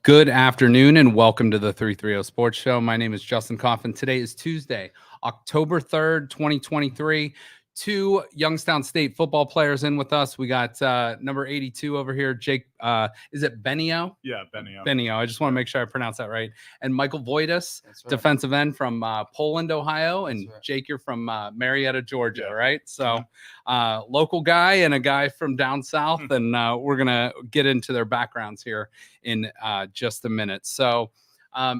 Good afternoon and welcome to the 330 Sports Show. My name is Justin Coffin. Today is Tuesday, October 3rd, 2023. Two Youngstown State football players in with us. We got number 82 over here, Jake. Is it Benio? Yeah, Benio. Benio. I just want to make sure I pronounce that right. And Michael Voitus, That's right. defensive end from Poland, Ohio. And That's right. Jake, you're from Marietta, Georgia, Yeah. right? So local guy and a guy from down south. And we're going to get into their backgrounds here in just a minute. So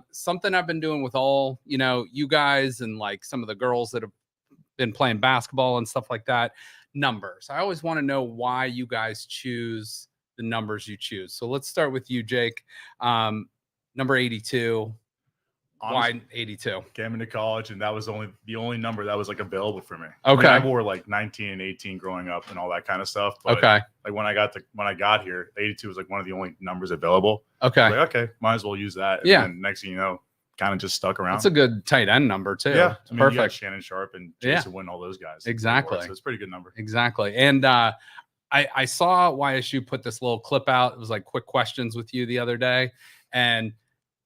something I've been doing with all, you guys and like some of the girls that have been playing basketball and stuff like that, numbers. I always want to know why you guys choose the numbers you choose. So let's start with you, Jake. Number 82. Honestly, Why 82? Came into college, and that was the only number that was like available for me. Okay. I wore like 19 and 18 growing up and all that kind of stuff. But Okay. like when I got here, 82 was like one of the only numbers available. Okay. Like, okay, might as well use that. And Yeah. then next thing you know, kind of just stuck around. That's a good tight end number too. Yeah. I mean, you got Perfect. Shannon Sharp and Yeah. Jason Wynn, all those guys. Exactly. So it's a pretty good number. Exactly. And I saw YSU put this little clip out. It was like quick questions with you the other day. And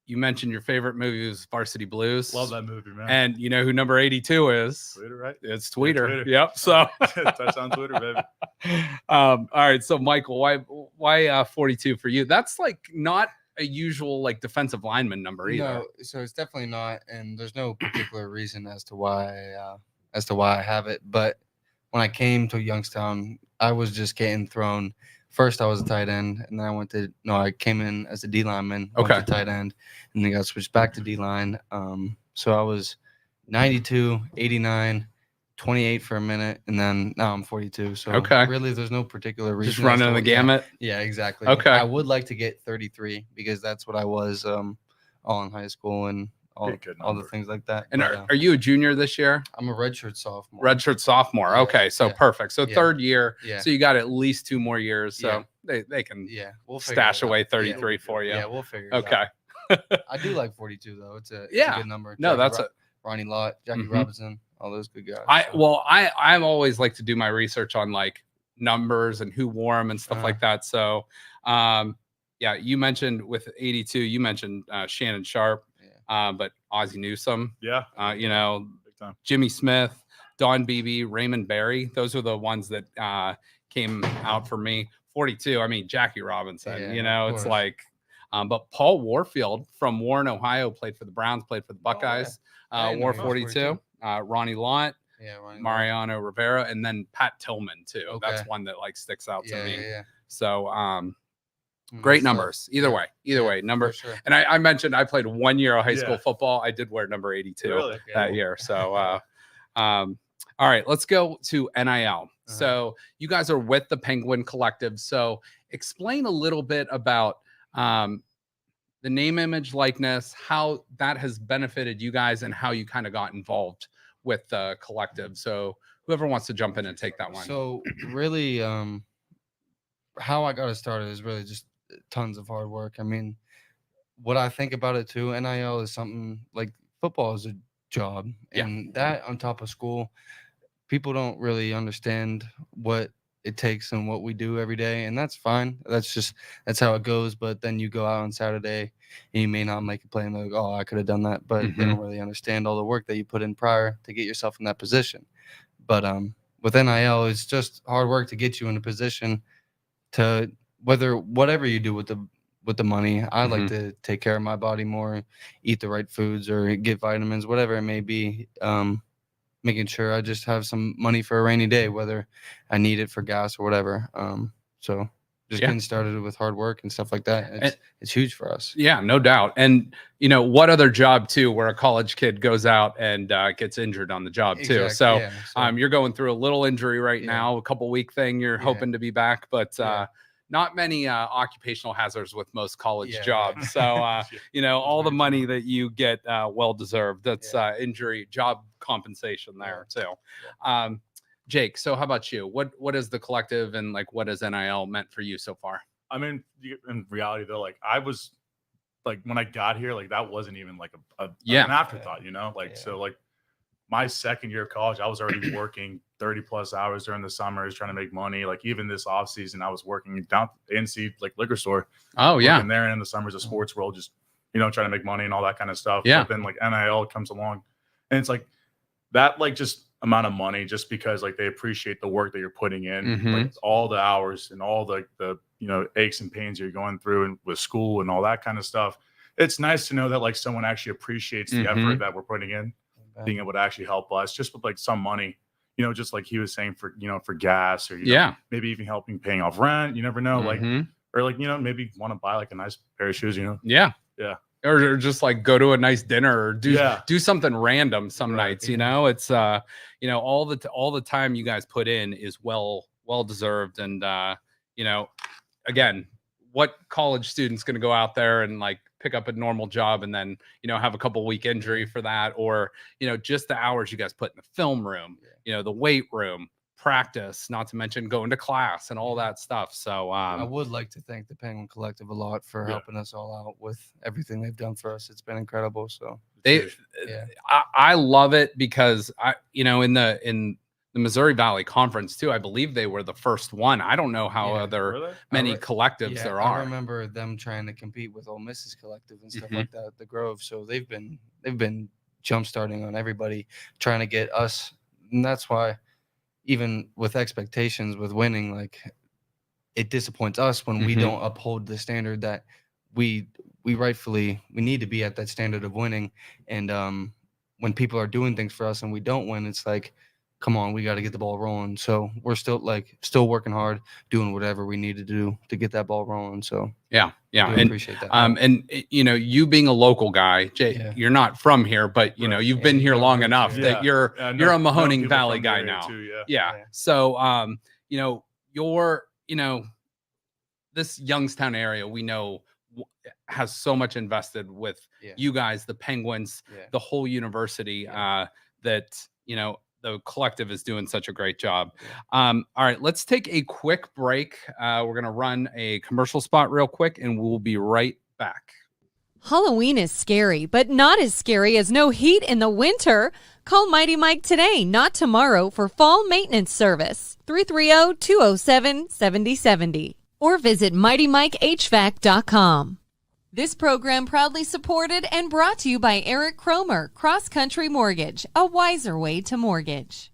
you mentioned your favorite movie was Varsity Blues. Love that movie, man. And you know who number 82 is? Twitter, right? It's Tweeter. Twitter. Yep. So Touch on Twitter, baby. all right. So Michael, why 42 for you? That's like not a usual like defensive lineman number either. No, so it's definitely not, and there's no particular reason as to why I have it. But when I came to Youngstown, I was just getting thrown. First, I was a tight end, and then I came in as a D lineman, went Okay. to tight end, and then got switched back to D line. So I was 92, 89, 28 for a minute, and then now I'm 42. So Okay. really, there's no particular reason. Just running the gamut. Yeah, exactly. Okay. I would like to get 33 because that's what I was all in high school and all Pretty good the number. things like that. And But, are you a junior this year? I'm a redshirt sophomore. Redshirt sophomore. Yeah, Okay. So yeah. perfect. So Yeah. third year. Yeah. So you got at least 2 more years. So Yeah. they can Yeah, we'll figure stash it out. away Yeah. 33 for you. Yeah, we'll figure it Okay. out. I do like 42 though. It's a Yeah. good number. No, Jackie that's Ro- Ronnie Lott, Jackie Mhm. Robinson, all those good guys. I've always like to do my research on like numbers and who wore them and stuff like that. So, yeah, you mentioned with 82, you mentioned Shannon Sharp, but Ozzie Newsome, Yeah. Big time. Jimmy Smith, Don Beebe, Raymond Berry. Those are the ones that came out for me. 42. I mean, Jackie Robinson, Yeah, of it's course. like, but Paul Warfield from Warren, Ohio, played for the Browns, played for the Oh, yeah. Buckeyes, I didn't know wore he was 42. Ronnie Lott, Yeah, Ronnie Lott. Mariano Rivera, and then Pat Tillman too. That's Okay. one that like sticks out to Yeah, me. yeah. So Mm, great that's tough. numbers. Either way, Yeah, number. for sure. And I mentioned I played 1 year of high school Yeah. football. I did wear number 82 Really? that year. So all right, let's go to NIL. Uh-huh. So you guys are with the Penguin Collective. So explain a little bit about the name, image, likeness, how that has benefited you guys and how you kind of got involved with the collective. So whoever wants to jump in and take that one. So really, how I got it started is really just tons of hard work. I mean, what I think about it too, NIL is something like football is a job, Yeah. and that on top of school, people don't really understand what it takes and what we do every day, and that's fine. That's how it goes. But then you go out on Saturday and you may not make a play and they're like, oh, I could have done that, but they don't really understand all the work that you put in prior to get yourself in that position. But with NIL, it's just hard work to get you in a position to whatever you do with the money. I like to take care of my body more, eat the right foods or get vitamins, whatever it may be. Making sure I just have some money for a rainy day, whether I need it for gas or whatever. So just getting started with hard work and stuff like that. It's huge for us. Yeah, no doubt. And what other job too, where a college kid goes out and gets injured on the job too. Exactly, So, yeah, you're going through a little injury right Yeah. now, a couple week thing. You're Yeah. hoping to be back, but Yeah. not many occupational hazards with most college Yeah, jobs. right. So, all the very money that you get, well deserved. That's injury job compensation there too. Jake, so how about you? What is the collective and like what has NIL meant for you so far? I mean, in reality though, like I was like when I got here, like that wasn't even like an afterthought, Yeah. So like my second year of college, I was already working 30 plus hours during the summers trying to make money. Like even this off season, I was working down at the NC like liquor store. Oh yeah. Working there, and in the summers of sports world, just, you know, trying to make money and all that kind of stuff. Yeah. But then like NIL comes along, and it's like that, like just amount of money, just because like they appreciate the work that you're putting in, like all the hours and all the you know, aches and pains you're going through and with school and all that kind of stuff. It's nice to know that like someone actually appreciates the effort that we're putting in, being able to actually help us just with like some money, you know, just like he was saying, for, you know, for gas, or, you know, maybe even helping paying off rent. You never know, like, or like, you know, maybe want to buy like a nice pair of shoes, you know? Yeah. Or just like go to a nice dinner, or do something random some nights, you know. It's you know, all the time you guys put in is well deserved. And you know, again, what college student's going to go out there and like pick up a normal job and then, you know, have a couple week injury for that? Or, you know, just the hours you guys put in the film room, you know, the weight room, practice, not to mention going to class and all that stuff. So I would like to thank the Penguin Collective a lot for helping us all out with everything they've done for us. It's been incredible. So I love it, because you know, in the Missouri Valley Conference too, I believe they were the first one. I don't know how other many collectives there are. I remember them trying to compete with Ole Miss's collective and stuff like that, the Grove. So they've been jump starting on everybody, trying to get us, and that's why even with expectations with winning, like it disappoints us when we don't uphold the standard that we need to be at, that standard of winning. And when people are doing things for us and we don't win, it's like, come on, we got to get the ball rolling. So we're still working hard, doing whatever we need to do to get that ball rolling. So yeah, I appreciate that. And you know, you being a local guy, Jay, you're not from here, but you know, you've been here long enough that you're a Mahoning Valley guy now. Too, So you know, this Youngstown area, we know, has so much invested with you guys, the Penguins, the whole university, that, you know, the collective is doing such a great job. All right, let's take a quick break. We're going to run a commercial spot real quick, and we'll be right back. Halloween is scary, but not as scary as no heat in the winter. Call Mighty Mike today, not tomorrow, for fall maintenance service. 330-207-7070. Or visit MightyMikeHVAC.com. This program proudly supported and brought to you by Eric Cromer, Cross Country Mortgage, a wiser way to mortgage.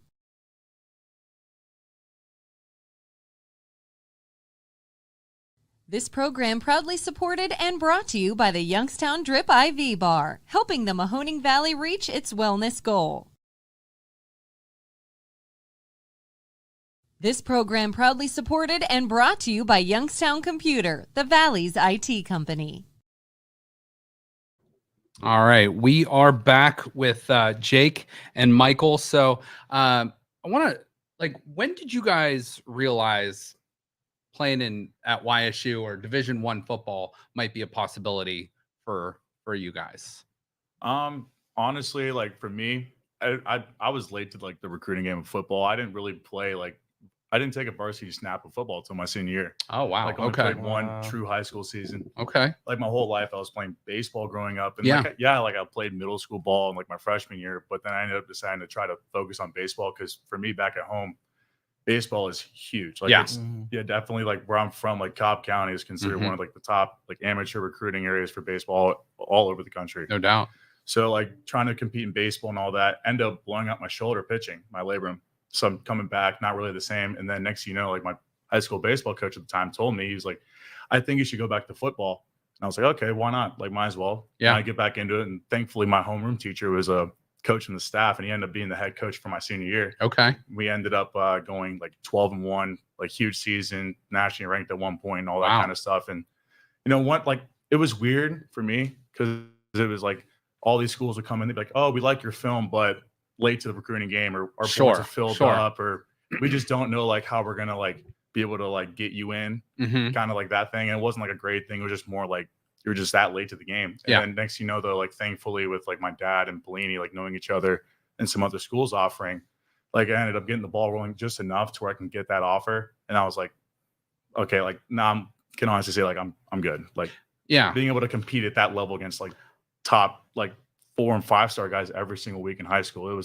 This program proudly supported and brought to you by the Youngstown Drip IV Bar, helping the Mahoning Valley reach its wellness goal. This program proudly supported and brought to you by Youngstown Computer, the Valley's IT company. All right, we are back with Jake and Michael. So I want to, like, when did you guys realize playing at YSU or Division I football might be a possibility for you guys? Honestly, like for me, I was late to like the recruiting game of football. I didn't really play I didn't take a varsity snap of football until my senior year. Oh, wow. Like, only played one true high school season. Okay. Like, my whole life, I was playing baseball growing up. And I played middle school ball in like my freshman year, but then I ended up deciding to try to focus on baseball, because for me back at home, baseball is huge. Like, it's definitely, like, where I'm from, like Cobb County is considered one of like the top like amateur recruiting areas for baseball all over the country. No doubt. So like trying to compete in baseball and all that, end up blowing out my shoulder pitching, my labrum. So I'm coming back, not really the same. And then next, you know, like my high school baseball coach at the time told me, he was like, I think you should go back to football. And I was like, okay, why not? Like, might as well. Yeah. And I get back into it. And thankfully my homeroom teacher was a coach in the staff, and he ended up being the head coach for my senior year. Okay. We ended up going like 12-1, like huge season, nationally ranked at one point and all that kind of stuff. And you know what, like it was weird for me, because it was like all these schools would come in, they'd be like, oh, we like your film, but late to the recruiting game, or our boards are filled up, or we just don't know like how we're gonna like be able to like get you in, kind of like that thing. And it wasn't like a grade thing, it was just more like you were just that late to the game. And then next, you know, though, like thankfully with like my dad and Bellini like knowing each other and some other schools offering, like I ended up getting the ball rolling just enough to where I can get that offer. And I was like, okay, like now I can honestly say like I'm good. Like being able to compete at that level against like top like 4- and 5-star guys every single week in high school,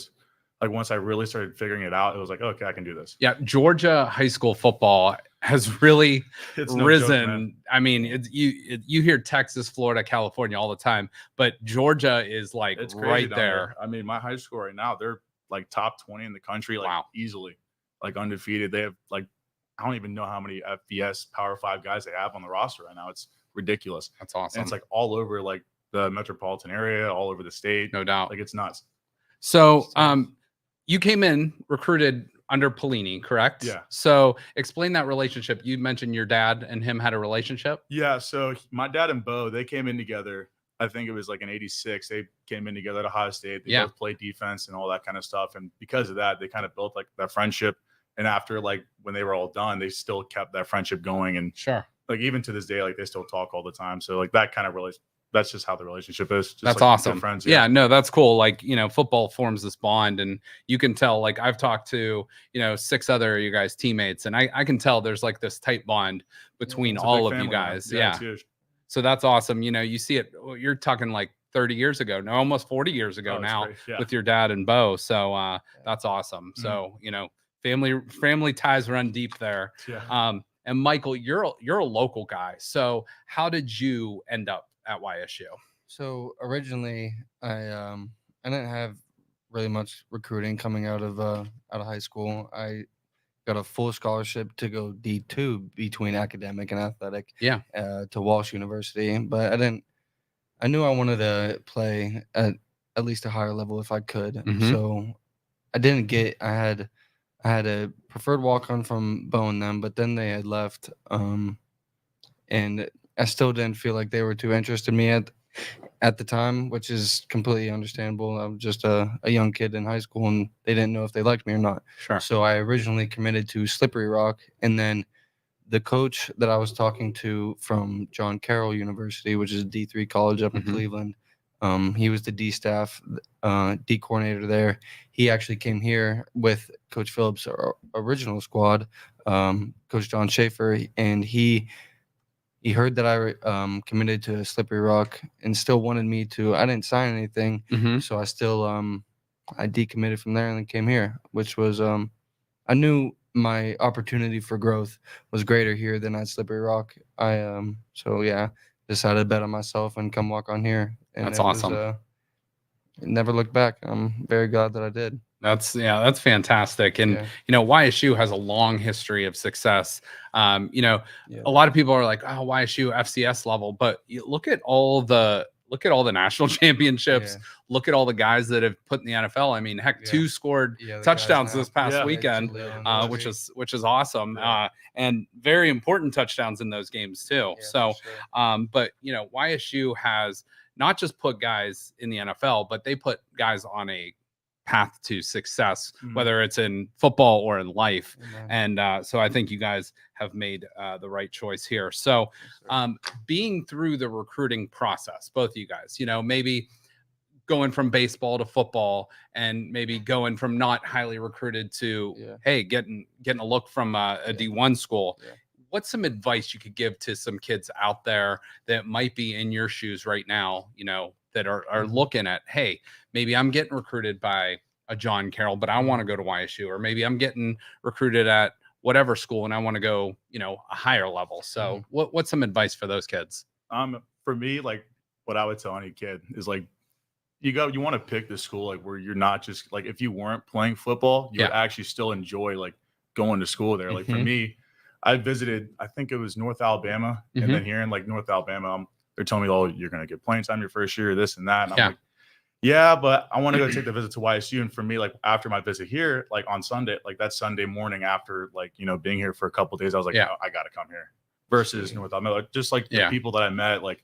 like once I really started figuring it out, it was like, okay, I can do this. Yeah, Georgia high school football has really It's no risen. joke, man. I mean, you hear Texas, Florida, California all the time, but Georgia is like It's crazy right down there. I mean, my high school right now, they're like top 20 in the country, like Wow. easily, like undefeated. They have like, I don't even know how many FBS Power 5 guys they have on the roster right now. It's ridiculous. That's awesome. And it's like all over like the metropolitan area, all over the state. No doubt. Like it's nuts. So, you came in recruited under Pelini, correct? Yeah. So explain that relationship. You mentioned your dad and him had a relationship. Yeah. So my dad and Bo, they came in together. I think it was like in '86. They came in together at Ohio State. They both played defense and all that kind of stuff. And because of that, they kind of built like that friendship. And after like when they were all done, they still kept that friendship going. And Sure. Like even to this day, like they still talk all the time. So like that kind of really, that's just how the relationship is. Just That's like awesome. friends. Yeah, no, that's cool. Like, football forms this bond, and you can tell, like I've talked to, 6 other of you guys teammates, and I can tell there's like this tight bond between all of you guys. Yeah. It's huge. So that's awesome. You see it, you're talking like 30 years ago, no, almost 40 years ago now with your dad and Bo. So that's awesome. Mm-hmm. So, family ties run deep there. Yeah. And Michael, you're a local guy. So how did you end up at YSU? So originally, I didn't have really much recruiting coming out of high school. I got a full scholarship to go D2 between academic and athletic. Yeah. To Walsh University, but I knew I wanted to play at least a higher level if I could. Mhm. So I didn't get. I had a preferred walk-on from Bo and them, but then they had left. And I still didn't feel like they were too interested in me at the time, which is completely understandable. I was just a young kid in high school, and they didn't know if they liked me or not. Sure. So I originally committed to Slippery Rock, and then the coach that I was talking to from John Carroll University, which is a D3 college up in Mhm. Cleveland, he was the D staff, D coordinator there. He actually came here with Coach Phillips' original squad, Coach John Schaefer, and he heard that I committed to Slippery Rock and still wanted me to. I didn't sign anything, Mhm. so I still I decommitted from there and then came here, which was I knew my opportunity for growth was greater here than at Slippery Rock. So yeah, decided to bet on myself and come walk on here. And That's awesome. Never looked back. I'm very glad that I did. That's fantastic. And YSU has a long history of success. A lot of people are like, oh, YSU FCS level, but you look at all the national championships. Yeah. Look at all the guys that have put in the NFL. I mean, heck, 2 scored touchdowns this past weekend, which is awesome. And very important touchdowns in those games too. Yeah, so, sure. but YSU has not just put guys in the NFL, but they put guys on a path to success, whether it's in football or in life. Amen. And so I think you guys have made the right choice here. So being through the recruiting process, both of you guys, maybe going from baseball to football, and maybe going from not highly recruited to hey, getting a look from a D1 school. What's some advice you could give to some kids out there that might be in your shoes right now, that are looking at, hey, maybe I'm getting recruited by a John Carroll, but I want to go to YSU, or maybe I'm getting recruited at whatever school and I want to go, a higher level. So what's some advice for those kids? For me, like what I would tell any kid is like, you want to pick the school like where you're not just like, if you weren't playing football, you would actually still enjoy like going to school there. Like for me, I visited, I think it was North Alabama, and then here in like North Alabama, they're telling me, oh, you're going to get playing time your first year, this and that. And I'm like, yeah, but I want to go take the visit to YSU. And for me, like after my visit here, like on Sunday, like that Sunday morning after like, being here for a couple of days, I was like, oh, I got to come here versus North Alabama. Just like the people that I met, like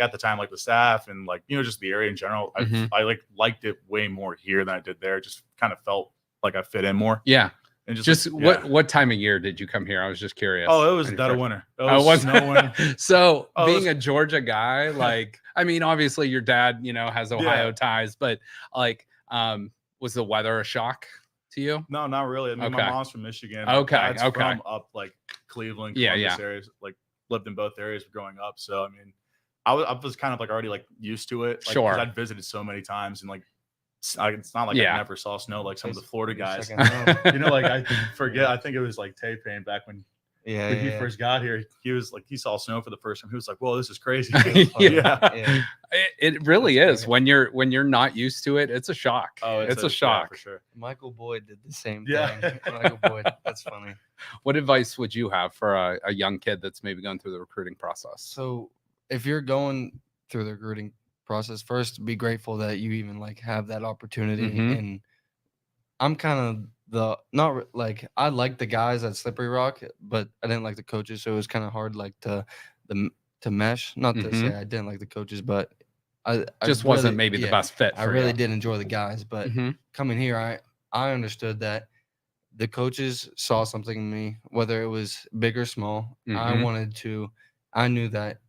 at the time, like the staff and like, just the area in general, I like liked it way more here than I did there. Just kind of felt like I fit in more. Yeah. And what time of year did you come here? I was just curious. Oh, it was dead of winter. It was snowing. So being a Georgia guy, like, I mean, obviously your dad, has Ohio ties, but like, was the weather a shock to you? No, not really. I mean, my mom's from Michigan. Okay. From up like Cleveland, Columbus areas, like lived in both areas growing up. So, I mean, I was kind of like already like used to it. Like, 'cause I'd visited so many times and like it's not like Yeah. I never saw snow like some of the Florida guys. Second home. You know, like I forget. I think it was like Tay-Pain back when he yeah. first got here. He was like, he saw snow for the first time. He was like, "Whoa, this is crazy." Yeah. It really That's is great. when you're not used to it. It's a shock. Oh, it's a yeah, shock. for sure. Michael Boyd did the same Yeah. thing. Michael Boyd. That's funny. What advice would you have for a young kid that's maybe going through the recruiting process? So if you're going through the recruiting process, first be grateful that you even like have that opportunity. Mhm. And I'm kind of I like the guys at Slippery Rock, but I didn't like the coaches, so it was kind of hard like to mesh. Not to say I didn't like the coaches, but I Just really, wasn't maybe the best fit. I For really you. did enjoy the guys, but Mhm. coming here, I understood that the coaches saw something in me, whether it was big or small. Mhm. I knew that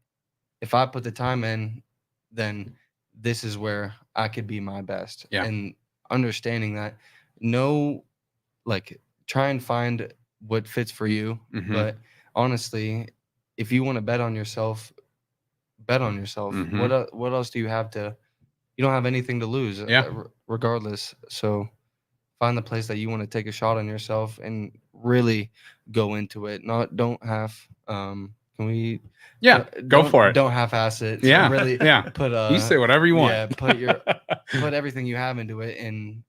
if I put the time in, then this is where I could be my best. Yeah. And understanding that, try and find what fits for you. Mhm. But honestly, if you want to bet on yourself, bet on yourself. Mhm. What else do you have to? You don't have anything to lose, Yeah. regardless. So find the place that you want to take a shot on yourself and really go into it. Don't half. Can we? Yeah, go don't- for it. Don't half-ass it. Yeah, Really. yeah. Put You say whatever you want. Yeah. Put everything you have into it, and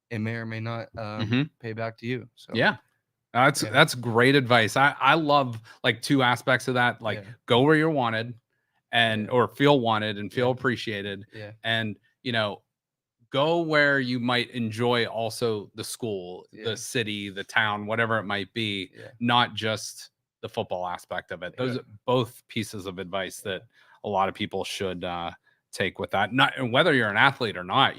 it may or may not Mhm. pay back to you. So Yeah. That's great advice. I love like two aspects of that. Like Yeah. go where you're wanted and Yeah. or feel wanted and feel Yeah. appreciated. Yeah. And go where you might enjoy also the school, Yeah. the city, the town, whatever it might be, Yeah. not just the football aspect of it. Those are both pieces of advice that a lot of people should take with that. Not and whether you're an athlete or not,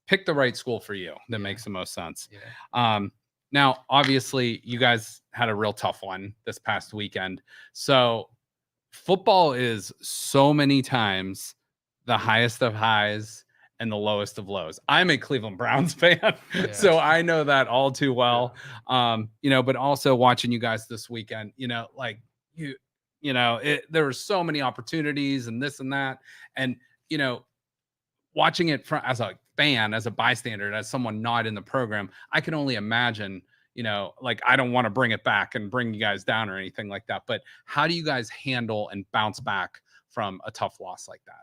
pick the right school for you that Yeah. makes the most sense. Yeah. Now, obviously, you guys had a real tough one this past weekend. So, football is so many times the highest of highs and the lowest of lows. I'm a Cleveland Browns fan, so I know that all too well. But also watching you guys this weekend, there were so many opportunities and this and that, and watching it as a fan, as a bystander, as someone not in the program, I can only imagine, I don't want to bring it back and bring you guys down or anything like that. But how do you guys handle and bounce back from a tough loss like that?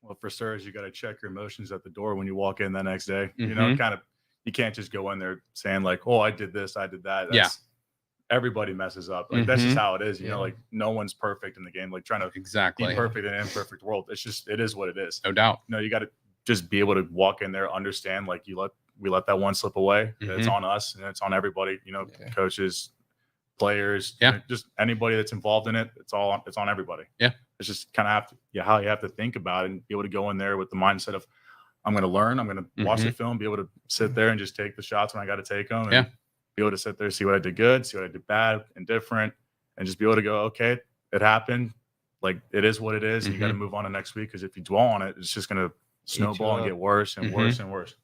Well, for starters, you got to check your emotions at the door when you walk in the next day. Mhm. You can't just go in there saying like, "Oh, I did this, I did that." Everybody messes up. Like that's just how it is. Like no one's perfect in the game. Like trying to Exactly. be perfect in an imperfect world. It is what it is. No doubt. You got to just be able to walk in there, understand like we let that one slip away. It's on us and it's on everybody. Coaches, players, just anybody that's involved in it. It's on everybody. Yeah. It's just kind of how you have to think about it and be able to go in there with the mindset of I'm going to learn. I'm going to watch the film, be able to sit there and just take the shots when I got to take them. And be able to sit there, see what I did good, see what I did bad and different, and just be able to go, okay, it happened. Like it is what it is. And you got to move on to next week. Because if you dwell on it, it's just going to snowball and get worse and worse and worse.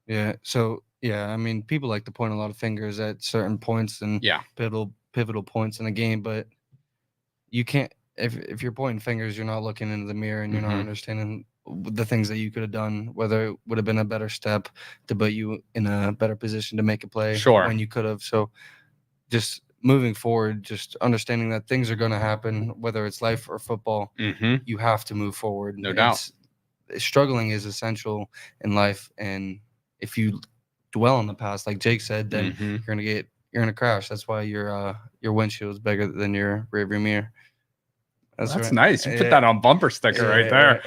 Yeah. So I mean, people like to point a lot of fingers at certain points and pivotal points in a game, but you can't. If you're pointing fingers, you're not looking into the mirror and you're not understanding the things that you could have done, whether it would have been a better step to put you in a better position to make a play when you could have. So just moving forward, just understanding that things are going to happen, whether it's life or football, you have to move forward. No doubt. Struggling is essential in life. And if you dwell on the past, like Jake said, then you're going to crash. That's why your windshield is bigger than your rearview mirror. That's right. Nice. You put that on bumper sticker right there.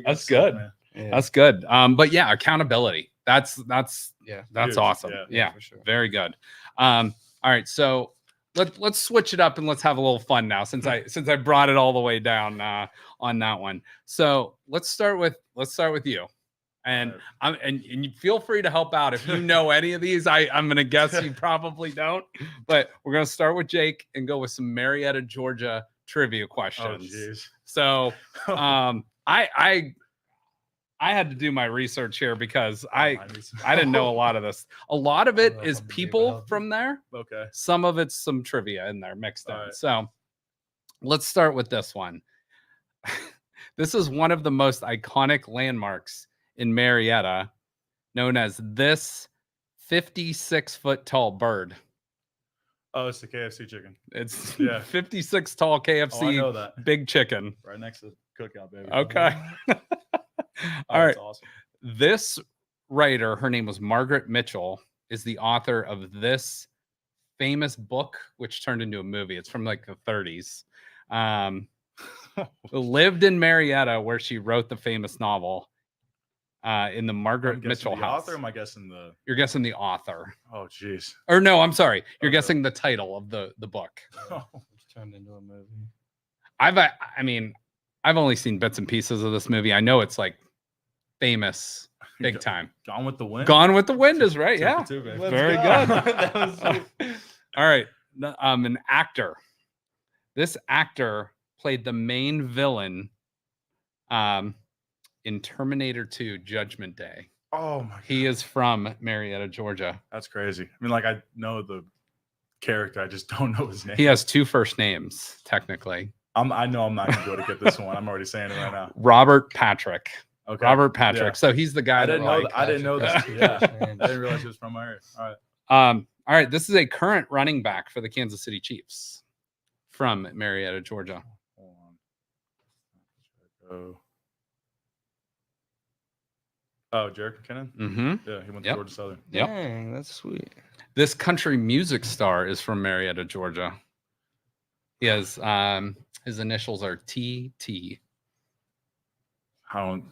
That's good. That's good. But accountability. That's awesome. Yeah, for sure. Very good. All right. So let's switch it up and let's have a little fun now since I brought it all the way down on that one. So let's start with you. And and you feel free to help out if you know any of these. I'm gonna guess you probably don't, but we're gonna start with Jake and go with some Marietta, Georgia trivia questions. Oh, geez. So I had to do my research here because I didn't know a lot of this. A lot of it is people from there. Okay. Some of it's some trivia in there mixed in. Right. So let's start with this one. This is one of the most iconic landmarks in Marietta known as this 56-foot tall bird? Oh, it's the KFC chicken. It's Yeah. 56 tall KFC Oh, I know that. big chicken. Right next to Cookout, baby. Okay. Oh, All right. that's awesome. This writer, her name was Margaret Mitchell, is the author of this famous book, which turned into a movie. It's from like the 30s. Lived in Marietta, where she wrote the famous novel in the Margaret Mitchell the house. author, am I guessing the? You're guessing the author. Oh, jeez. Or no, I'm sorry. You're Okay. guessing the title of the book. It's turned into a movie. I mean, I've only seen bits and pieces of this movie. I know it's like famous, big time. Gone with the Wind. Gone with the Wind is right. Yeah. Two, baby. Very good. That was sweet. All right. An actor. This actor played the main villain in Terminator 2 Judgment Day. Oh my God. He is from Marietta, Georgia. That's crazy. I mean, like I know the character, I just don't know his name. He has 2 first names, technically. I know I'm not gonna go to get this one. I'm already saying it right now. Robert Patrick. Okay. Robert Patrick. Yeah. So he's the guy I that didn't know. like, I didn't know that. Patrick. Yeah, Man. I didn't realize he was from my area. All right. All right. This is a current running back for the Kansas City Chiefs from Marietta, Georgia. Hold on. Oh, Jerick McKinnon. Mm-hmm. Yeah, he went to Yep. Georgia Southern. Yep. Dang, that's sweet. This country music star is from Marietta, Georgia. He has his initials are TT. I don't.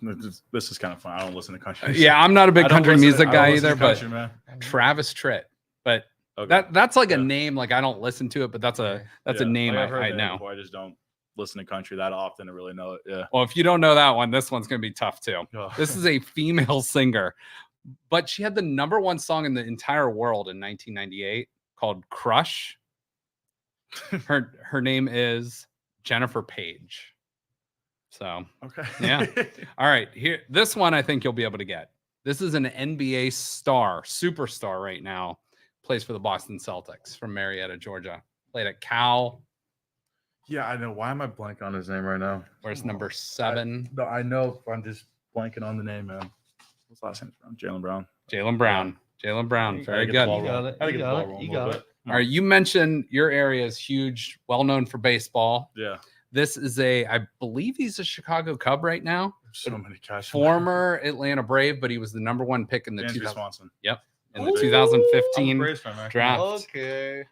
This is kind of fun. I don't listen to country. Yeah, I'm not a big I don't country listen to- music I don't guy listen to either, but country, man. Travis Tritt. But Okay. that's like a Yeah. name. Like I don't listen to it, but that's a Yeah. name Like, I've heard I the name know. before, I just don't listen to country that often to really know it. Yeah. Well, if you don't know that one, this one's gonna be tough too. Oh. This is a female singer, but she had the #1 song in the entire world in 1998 called "Crush." Her name is Jennifer Page. So, Okay. Yeah. all right, here. This one I think you'll be able to get. This is an NBA star, superstar right now. Plays for the Boston Celtics from Marietta, Georgia. Played at Cal. Yeah, I know. Why am I blank on his name right now? Where's number 7? No, I know. I'm just blanking on the name, man. What's last name? Jalen Brown. Jalen Brown. Jalen Brown. Very Gotta get the good. ball You got rolling. it. Gotta You get the got ball it. rolling You a little got bit. All right, you mentioned your area is huge, well known for baseball. Yeah. This is I believe he's a Chicago Cub right now. So many guys. Former Atlanta Brave, but he was the #1 pick in the Andrew 2000, Swanson. in the Ooh, 2015 Braves fan, man. draft. Okay.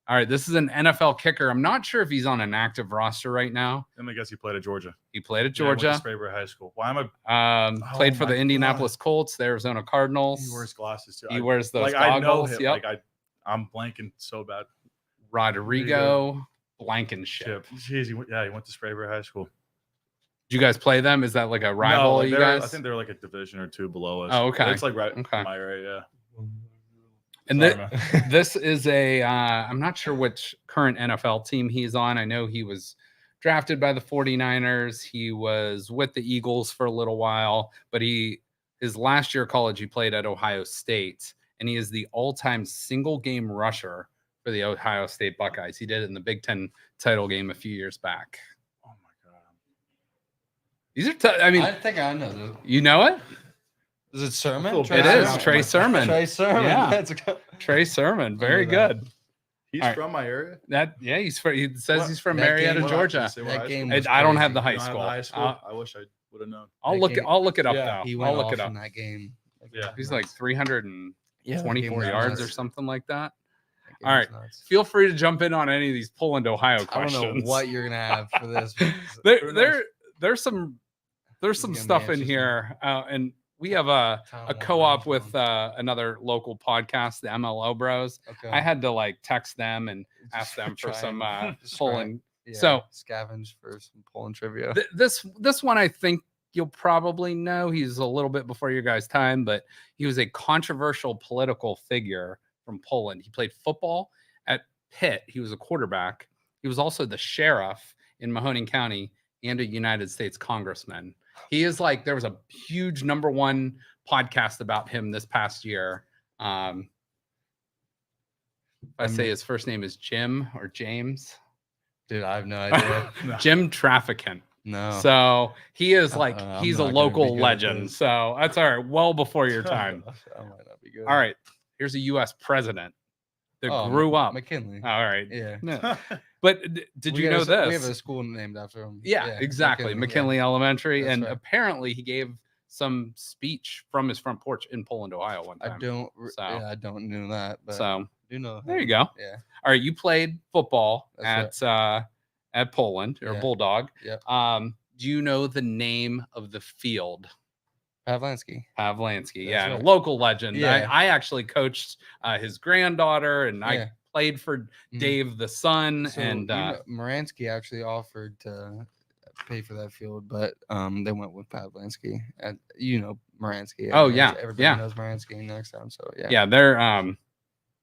All right, this is an NFL kicker. I'm not sure if he's on an active roster right now. Let me guess. He played at Georgia. He played at Yeah, he went to Georgia. Spraber High School. Why am I? Played for my the Indianapolis Colts, the Arizona Cardinals. He wears glasses too. He wears those like I know goggles. him. Yep. Like I'm blanking so bad. Rodrigo Blankenship. Jeez, he went to Spraber High School. Did you guys play them? Is that like a rival? No, like you they're- guys? I think they're like a division or 2 below us. Oh, okay. It's like right Okay. in my area. Yeah. And Sorry, man. this is I'm not sure which current NFL team he's on. I know he was drafted by the 49ers. He was with the Eagles for a little while, but his last year of college, he played at Ohio State, and he is the all-time single game rusher for the Ohio State Buckeyes. He did it in the Big Ten title game a few years back. Oh my god. These are I mean, I think I know this. you know it? Is it Sermon? It It Trey is Sermon. Trey Sermon. Trey Sermon. Yeah. Let's go. Trey Sermon. Very knew that. good. He's All right. from my area. He says What? he's from That Marietta, game- Georgia. That game I was don't have crazy. the high You don't have school. the high school? I wish I would have known. I'll That look. game- I'll look it up Yeah, though. He went I'll look off it up. in that game. Yeah. He's like 324 Yeah, yards or nuts. something like that. That game All was right. nuts. Feel free to jump in on any of these Poland, Ohio I questions. don't know what you're gonna have for this. There's some gonna stuff be in interesting. here, and we have a Tom won't co-op mind with one. another local podcast, the MLO Bros. Okay. I had to like text them and Just ask them for try some and- just Poland. Yeah, so- scavenge for some Poland trivia. This one I think you'll probably know. He's a little bit before your guys' time, but he was a controversial political figure from Poland. He played football at Pitt. He was a quarterback. He was also the sheriff in Mahoning County and a United States congressman. He is like, there was a huge #1 podcast about him this past year. I say his first name is Jim or James. Dude, I have no idea. No. Jim Trafficant. No. So he is like I'm he's a not gonna be local good at legend. this. So that's all right. Well before your time. I might not be good. All right. Here's a U.S. president that Oh, grew up. McKinley. All right. Yeah. No. But did We you got know a- this? We have a school named after him. Yeah, exactly. McKinley yeah. Elementary. That's And right. apparently he gave some speech from his front porch in Poland, Ohio one time. I don't know that, but So I do know. there you him. go. Yeah. All right. You played football That's at Poland or Yeah. Bulldog. Yep. Do you know the name of the field? Pavlansky. Pavlansky, That's yeah, right. a local legend. Yeah. I actually coached his granddaughter, and I Yeah. played for Mhm. Dave the son. So, and Moransky actually offered to pay for that field, but they went with Pavlansky. And Moransky. Oh, yeah, everybody yeah. knows Moransky in Youngstown. So yeah, yeah, they're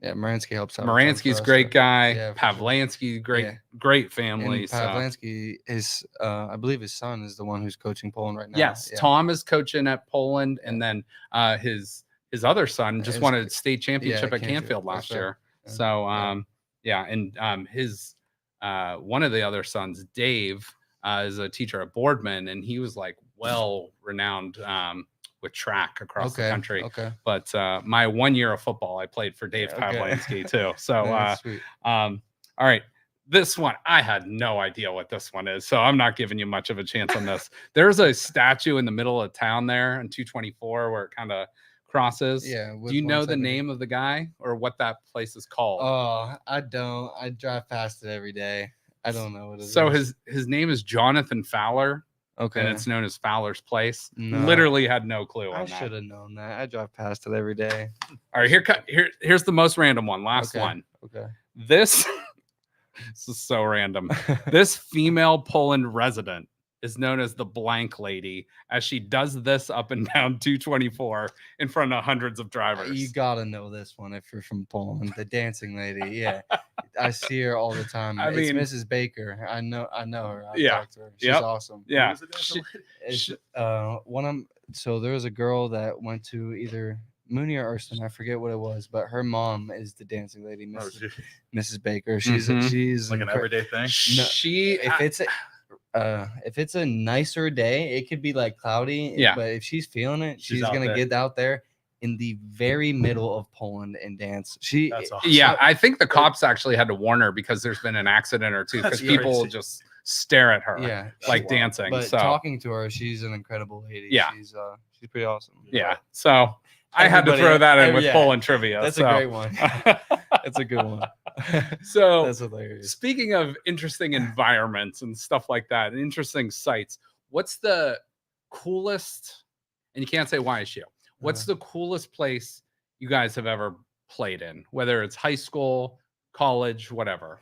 Moransky helps out. Moransky's a great guy. Yeah, for sure. Pavlansky, great, Yeah. great And family. So Pavlansky is, I believe his son is the one who's coaching Poland right now. yes, Yeah. Tom is coaching at Poland, and then his other son just His- won a state championship yeah, at Canfield, Canfield last that's right. year. Yeah. So Yeah. yeah, and his one of the other sons, Dave, is a teacher at Boardman, and he was like well renowned with track across the country. Okay. But my 1 year of football, I played for Dave Yeah, okay. Pavlansky too. So That's sweet. all right. This one, I had no idea what this one is, so I'm not giving you much of a chance on this. There's a statue in the middle of town there in 224 where it kind of crosses. Yeah. Do you know the name of the guy or what that place is called? Oh, I don't. I drive past it every day. I don't know what it is. So his name is Jonathan Fowler, okay. and it's known as Fowler's Place. No. Literally had no clue I on that. should have known that. I drive past it every day. All right, here's the most random one. Last Okay. one. Okay. This is so random. This female Poland resident is known as the blank lady, as she does this up and down 224 in front of hundreds of drivers. You gotta know this one if you're from Poland. The dancing lady. Yeah. I see her all the time. I It's mean- Mrs. Baker. I know her. I've Yeah. talked to her. She's Yep. awesome. Yeah. Who was it? She- It's so there was a girl that went to either Mooney or Erston. I forget what it was, but her mom is the dancing lady, Oh, Mrs. Baker. She's Mhm. she's like an incre- everyday thing. she if it's a nicer day, it could be like cloudy. Yeah. But if she's feeling it, She's she's out gonna there. get out there in the very middle of Poland and dance. That's awesome. yeah, I think the cops actually had to warn her because there's been an accident or two because That's people crazy. just stare at her Yeah. like Wow. dancing. But So talking to her, she's an incredible lady. Yeah. She's pretty awesome. yeah, so I had to Everybody- throw that in with yeah. Poland trivia. That's so. a great one. That's a good one. So That's hilarious. speaking of interesting environments and stuff like that, and interesting sites, what's the coolest? And you can't say YSU. What's the coolest place you guys have ever played in? Whether it's high school, college, whatever.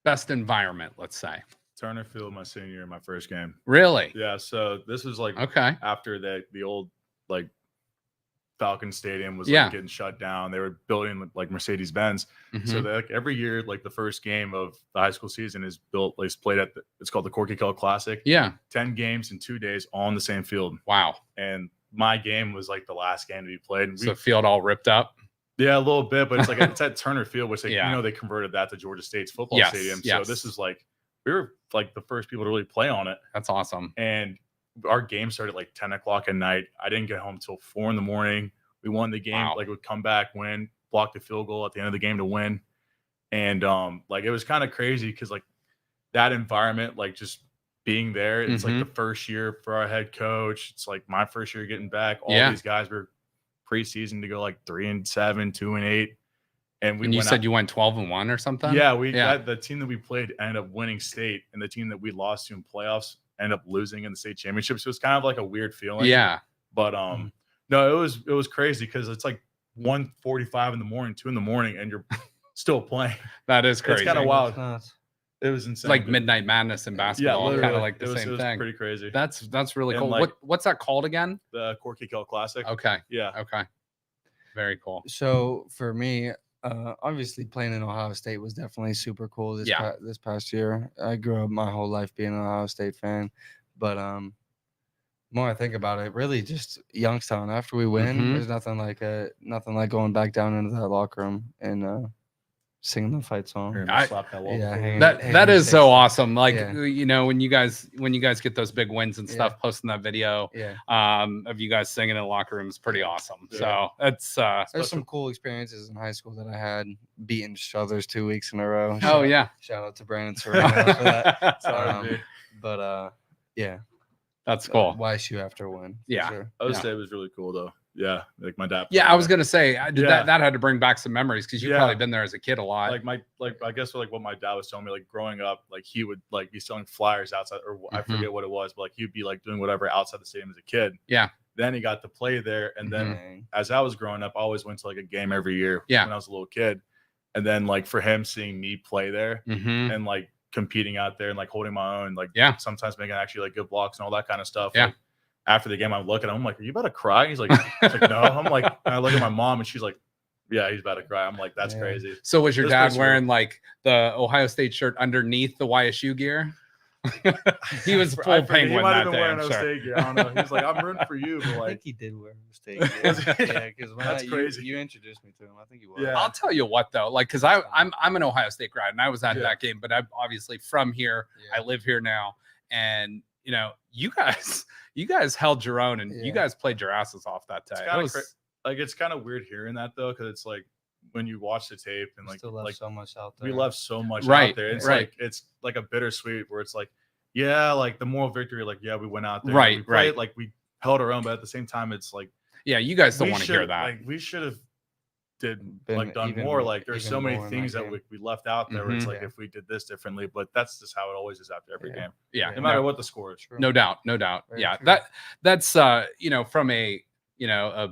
Best environment, let's say. Turner Field, my senior year, my first game. Really? Yeah, so this was like Okay. after the old like Falcon Stadium was Yeah. like getting shut down. They were building like Mercedes Benz. So Mhm. they, like every year, like the first game of the high school season is built, like, it's played at it's called the Corky Kell Classic. Yeah. 10 games in 2 days all on the same field. Wow. And my game was like the last game to be played. And So field all ripped up. yeah, a little bit, but it's like it's at Turner Field, which Yeah. they converted that to Georgia State's football Yes, stadium. yes. So this is like we were like the first people to really play on it. That's awesome. And our game started like 10 o'clock at night. I didn't get home till 4 a.m. We won the game. Wow. Like we'd come back, win, block the field goal at the end of the game to win. And like it was kind of crazy because like that environment, like just being there, it's like the first year for our head coach. It's like my first year getting back. All Yeah. these guys were preseason to go like 3-7, 2-8. And we And you went said out- you went 12-1 or something? yeah, we Yeah. the team that we played ended up winning state, and the team that we lost to in playoffs ended up losing in the state championship. So it was kind of like a weird feeling. Yeah. But no, it was crazy because it's like 1:45 in the morning, 2 a.m, and you're still playing. That is crazy. kinda wild. It's nuts. It was It's insane. like dude. midnight madness in basketball. literally. Kind of like the It was same thing. Pretty crazy. That's really And cool. like- What's that called again? The Corky Kell Classic. Okay. Yeah. Okay. Very cool. So for me, obviously playing in Ohio State was definitely super cool this past year. I grew up my whole life being an Ohio State fan, but the more I think about it, really just Youngstown. After we win, Mhm. there's nothing like going back down into that locker room and singing the fight song. Here, I- slap that wall yeah, before hang we- on. That Hey, that who is takes so it? awesome. Like Yeah. you know, when you guys get those big wins and stuff, posting that video Yeah. of you guys singing in the locker room is pretty awesome. Yeah. So that's There's some cool experiences in high school that I had, beating Struthers 2 weeks in a row. oh yeah. Shout out to Brandon Serrano for that. Sorry, dude. But yeah, That's cool. YSU after a win. for Yeah. sure. I would Yeah. say it was really cool though. Yeah, like my dad. Yeah, played I was there. gonna say Yeah. that had to bring back some memories because you've Yeah. probably been there as a kid a lot. like I guess like what my dad was telling me, like growing up, like he would like be selling flyers outside, or I Mhm. forget what it was, but like he'd be like doing whatever outside the stadium as a kid. Yeah. Then he got to play there, and then Dang. as I was growing up, I always went to like a game every year. Yeah. When I was a little kid, and then like for him seeing me play there Mhm. and like competing out there and like holding my own, like Yeah. sometimes making actually like good blocks and all that kind of stuff. Yeah. Like, after the game, I'm looking, I'm like, "Are you about to cry?" He's like, "No." I'm like, and I look at my mom, and she's like, "Yeah, he's about to cry." I'm like, "That's Yeah. crazy." So was your This dad place wearing like the Ohio State shirt underneath the YSU gear? He was I full forget, penguin He might that have been day. wearing I'm those sure. state gear. I don't know. He's like, "I'm rooting for you," but I like, think he did wear a mistake. Yeah, because That's crazy. You introduced me to him. I think he was. Yeah. I'll tell you what though, like because I'm an Ohio State grad and I was at Yeah. that game, but I'm obviously from here. Yeah. I live here now, and you know, you guys held your own, and you Yeah. guys played your asses off that day. It's It kinda was- like it's kind of weird hearing that though, because it's like when you watch the tape and We like still left like so much out there. we left so much Right, out there. It's right. like it's like a bittersweet where it's like, yeah, like the moral victory, like yeah, we went out there, Right, we played, right. like we held our own, but at the same time, it's like yeah, you guys don't we want to hear should- that. Like we should have done Even more. Like there's even so many more in things that that game. we left out there. Where it's Mhm. like Yeah. if we did this differently, but that's just how it always is after every Yeah. game, yeah, no matter no, what the score is. True. no doubt, no doubt. Very Yeah, true. that's you know, from a a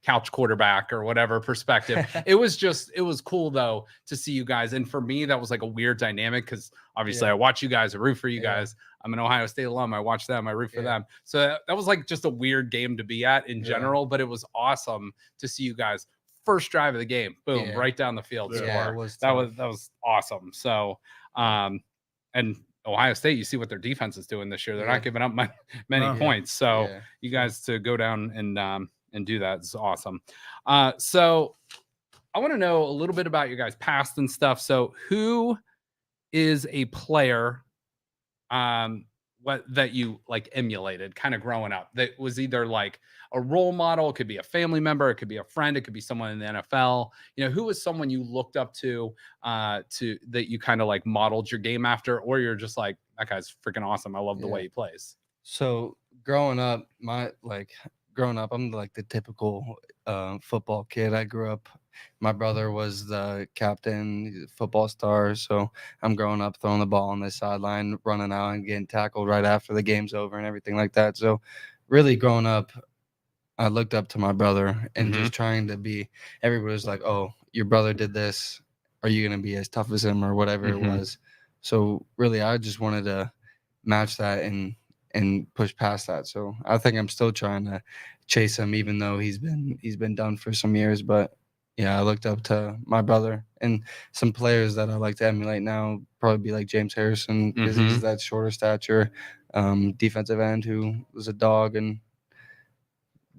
couch quarterback or whatever perspective. It was cool though to see you guys. And for me, that was like a weird dynamic because obviously Yeah. I watch you guys, I root for you Yeah. guys. I'm an Ohio State alum. I watch them, I root for Yeah. them. So that was like just a weird game to be at in Yeah. general, but it was awesome to see you guys first drive of the game. Boom, Yeah. right down the field. Yeah, Score. it was that tough. was awesome. So and Ohio State, you see what their defense is doing this year. They're Yeah. not giving up many No. points. So Yeah. you guys to go down and do that is awesome. So I want to know a little bit about your guys' past and stuff. So who is a player what that you like emulated kind of growing up that was either like a role model, it could be a family member, it could be a friend, it could be someone in the NFL. You know, who was someone you looked up to that you kind of like modeled your game after, or you're just like, that guy's freaking awesome. I love the Yeah. way he plays. So growing up, I'm like the typical football kid. I grew up. My brother was the captain, he's a football star. So I'm growing up throwing the ball on the sideline, running out and getting tackled right after the game's over and everything like that. So really growing up, I looked up to my brother and just trying to be. Everybody's like, "Oh, your brother did this. Are you gonna be as tough as him or whatever it was?" So really, I just wanted to match that and push past that. So I think I'm still trying to chase him, even though he's been done for some years. But yeah, I looked up to my brother and some players that I like to emulate now. Probably be like James Harrison because he's that shorter stature, defensive end who was a dog and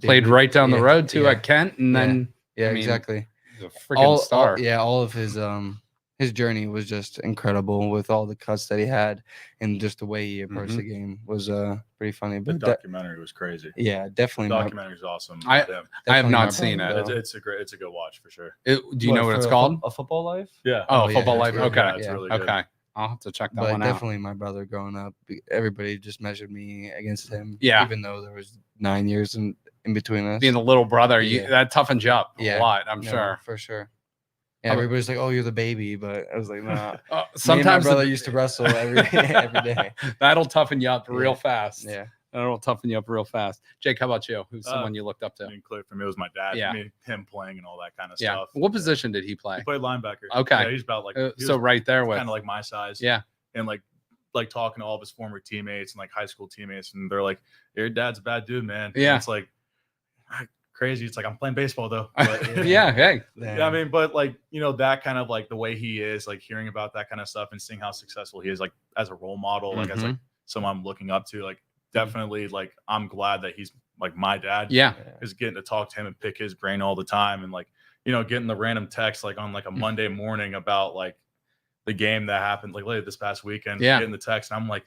Played right down the yeah, road too yeah, at Kent, and then yeah, I mean, exactly. he's a freaking star. All of his journey was just incredible with all the cuts that he had and just the way he approached the game was pretty funny. The But documentary was crazy. yeah, definitely. The my- documentary is awesome. I- with him. I have definitely not my seen brother, it. though. It's a good watch for sure. Do you know what it's for called? A Football Life? Yeah. Oh, yeah, Football it's Life. really Okay. good. It's Yeah. really good. Okay. I'll have to check that But one out. definitely my brother growing up, everybody just measured me against him. Yeah. Even though there was 9 years in between us. Being the little brother, Yeah. that toughens you up Yeah. a lot, I'm No, sure. for sure. Yeah, How about- everybody's like, "Oh, you're the baby," but I was like, "Nah." Sometimes my brother used to wrestle every day. that'll toughen you up real Yeah. fast. Yeah. That'll toughen you up real fast. Jake, how about you? Who's someone you looked up to? I mean, clear for me, it was my dad. Yeah. I mean, him playing and all that kind of Yeah. stuff. What position did he play? He played linebacker. Okay. Yeah, he's about like So right there with kind of like my size. yeah. And like talking to all of his former teammates and like high school teammates, and they're like, "Your dad's a bad dude, man." And Yeah. it's like crazy. It's like I'm playing baseball though. But, Yeah. Hey. yeah, I mean, but like that kind of like the way he is, like hearing about that kind of stuff and seeing how successful he is, like as a role model, like as like someone I'm looking up to, like definitely like I'm glad that he's like my dad. Yeah. Is getting to talk to him and pick his brain all the time, and like getting the random text like on like a Monday morning about like the game that happened like later this past weekend. Getting the text, and I'm like,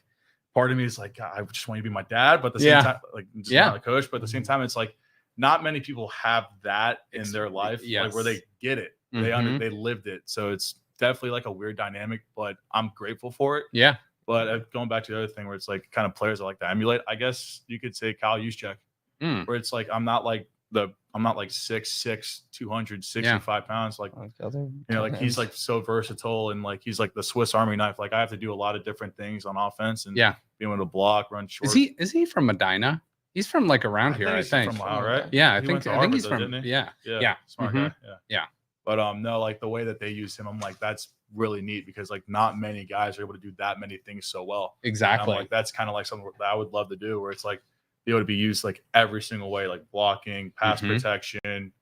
part of me is like, God, I just want you to be my dad, but at the same time, like just not a coach, but at the same time, it's like not many people have that in their life, like where they get it, they lived it. So it's definitely like a weird dynamic, but I'm grateful for it. Yeah. But going back to the other thing where it's like kind of players I like to emulate, I guess you could say Kyle Juszczyk, where it's like I'm not like 6'6", 265 pounds. Like, like he's like so versatile, and like he's like the Swiss Army knife. Like I have to do a lot of different things on offense, and being able to block, run short. Is he from Medina? He's from like around here, I think. From Ohio, right? Yeah, I think he's from. Yeah. Smart guy. Yeah. But no, like the way that they use him, I'm like, that's really neat because like not many guys are able to do that many things so well. Exactly. Like that's kind of like something that I would love to do, where it's like be able to be used like every single way, like blocking, pass protection,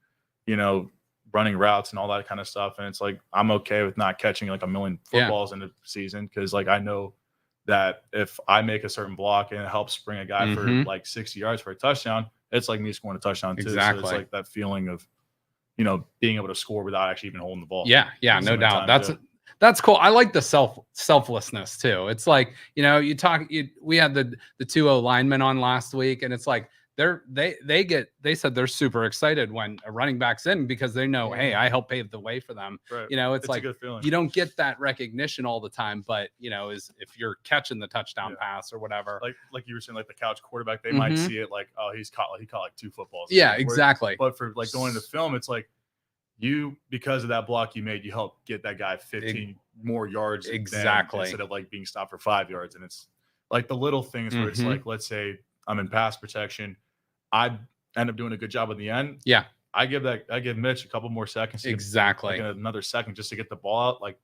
running routes and all that kind of stuff. And it's like I'm okay with not catching like a million footballs in a season because like I know that if I make a certain block and it helps bring a guy for like 60 yards for a touchdown, it's like me scoring a touchdown too. Exactly. So it's like that feeling of being able to score without actually even holding the ball. Yeah, no doubt. That's cool. I like the selflessness too. It's like, we had the 2-0 linemen on last week, and it's like they said they're super excited when a running back's in because they know, hey, I helped pave the way for them. Right. It's like a good feeling. You don't get that recognition all the time, but is if you're catching the touchdown pass or whatever. Like you were saying, like the couch quarterback, they might see it like, oh, he caught like 2 footballs. Yeah, exactly. But for like going to film, it's like because of that block you made, you helped get that guy 15 more yards instead of like being stopped for 5 yards. And it's like the little things where it's like, let's say I'm in pass protection, I end up doing a good job at the end. Yeah. I give Mitch a couple more seconds. Exactly. Like another second just to get the ball out. Like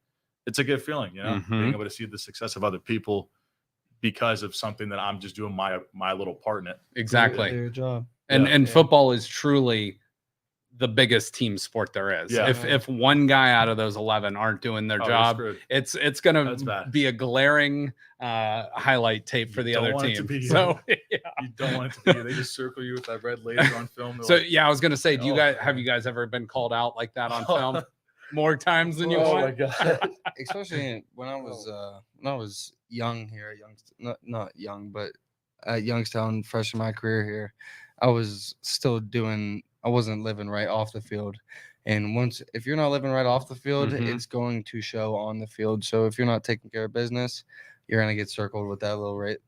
it's a good feeling, being able to see the success of other people because of something that I'm just doing my little part in it. Exactly. Your job. And football is truly the biggest team sport there is. Yeah. If one guy out of those 11 aren't doing their job, it's going to be a glaring highlight tape for the other team. So you don't want it to be. They just circle you with that red laser on film. So I was going to say, have you guys ever been called out like that on film more times than you want? Oh my god! Especially when I was young here, not young, but at Youngstown, fresh in my career here, I wasn't living right off the field. And if you're not living right off the field, it's going to show on the field. So if you're not taking care of business, you're going to get circled with that little red